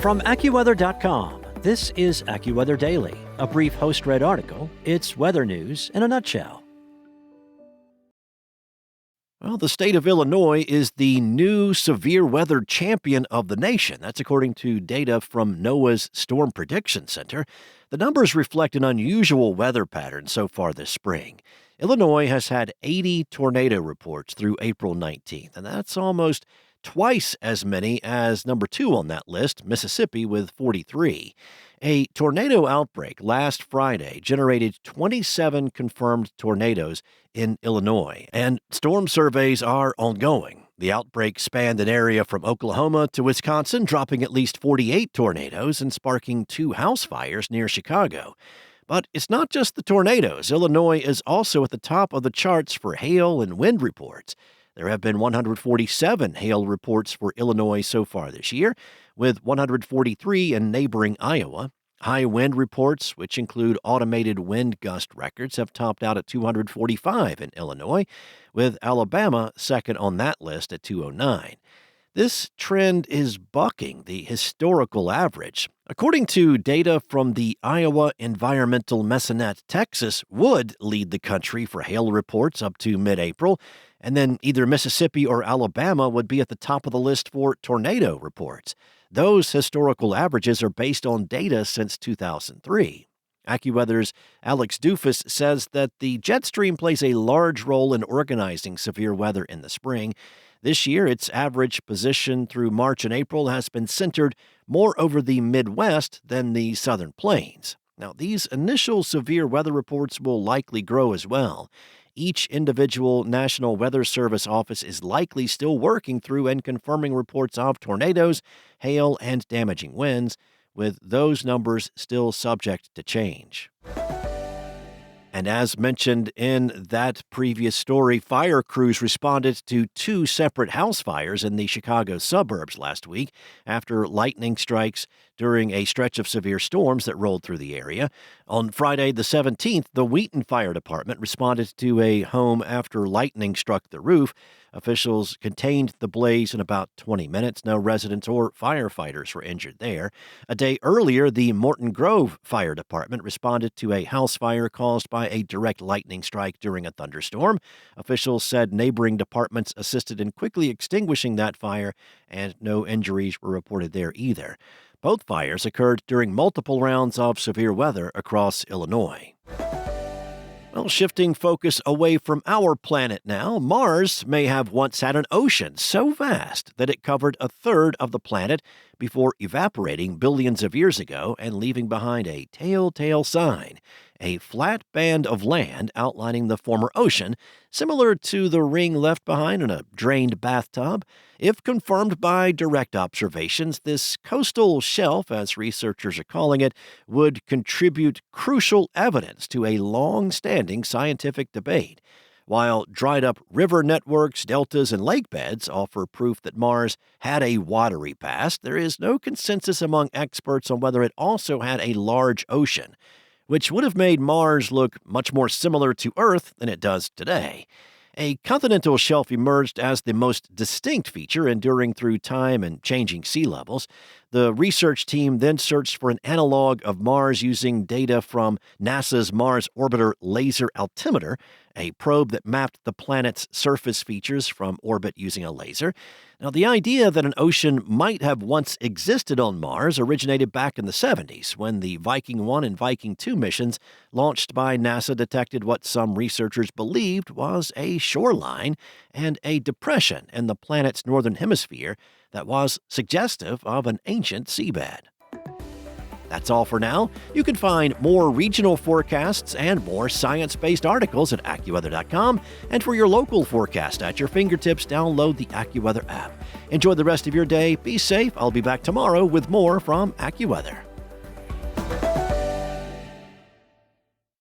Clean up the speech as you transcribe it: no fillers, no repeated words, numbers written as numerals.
From AccuWeather.com, this is AccuWeather Daily, a brief host-read article. It's weather news in a nutshell. Well, the state of Illinois is the new severe weather champion of the nation. That's according to data from NOAA's Storm Prediction Center. The numbers reflect an unusual weather pattern so far this spring. Illinois has had 80 tornado reports through April 19th, and that's almost twice as many as number 2 on that list, Mississippi, with 43. A tornado outbreak last Friday generated 27 confirmed tornadoes in Illinois, and storm surveys are ongoing. The outbreak spanned an area from Oklahoma to Wisconsin, dropping at least 48 tornadoes and sparking 2 house fires near Chicago. But it's not just the tornadoes. Illinois is also at the top of the charts for hail and wind reports. There have been 147 hail reports for Illinois so far this year, with 143 in neighboring Iowa. High wind reports, which include automated wind gust records, have topped out at 245 in Illinois, with Alabama second on that list at 209. This trend is bucking the historical average. According to data from the Iowa Environmental Mesonet, Texas would lead the country for hail reports up to mid-April, and then either Mississippi or Alabama would be at the top of the list for tornado reports. Those historical averages are based on data since 2003. AccuWeather's Alex Dufus says that the jet stream plays a large role in organizing severe weather in the spring. This year, its average position through March and April has been centered more over the Midwest than the Southern Plains. Now, these initial severe weather reports will likely grow as well. Each individual National Weather Service office is likely still working through and confirming reports of tornadoes, hail, and damaging winds, with those numbers still subject to change. And as mentioned in that previous story, fire crews responded to 2 separate house fires in the Chicago suburbs last week after lightning strikes during a stretch of severe storms that rolled through the area. On Friday the 17th, the Wheaton Fire Department responded to a home after lightning struck the roof. Officials contained the blaze in about 20 minutes. No residents or firefighters were injured there. A day earlier, the Morton Grove Fire Department responded to a house fire caused by a direct lightning strike during a thunderstorm. Officials said neighboring departments assisted in quickly extinguishing that fire, and no injuries were reported there either. Both fires occurred during multiple rounds of severe weather across Illinois. Well, shifting focus away from our planet now, Mars may have once had an ocean so vast that it covered a third of the planet before evaporating billions of years ago and leaving behind a telltale sign, a flat band of land outlining the former ocean, similar to the ring left behind in a drained bathtub. If confirmed by direct observations, this coastal shelf, as researchers are calling it, would contribute crucial evidence to a long-standing scientific debate. While dried-up river networks, deltas, and lake beds offer proof that Mars had a watery past, there is no consensus among experts on whether it also had a large ocean, which would have made Mars look much more similar to Earth than it does today. A continental shelf emerged as the most distinct feature, enduring through time and changing sea levels. The research team then searched for an analog of Mars using data from NASA's Mars Orbiter Laser Altimeter, a probe that mapped the planet's surface features from orbit using a laser. Now, the idea that an ocean might have once existed on Mars originated back in the 70s, when the Viking 1 and Viking 2 missions launched by NASA detected what some researchers believed was a shoreline and a depression in the planet's northern hemisphere that was suggestive of an ancient seabed. That's all for now. You can find more regional forecasts and more science-based articles at AccuWeather.com. And for your local forecast at your fingertips, download the AccuWeather app. Enjoy the rest of your day. Be safe. I'll be back tomorrow with more from AccuWeather.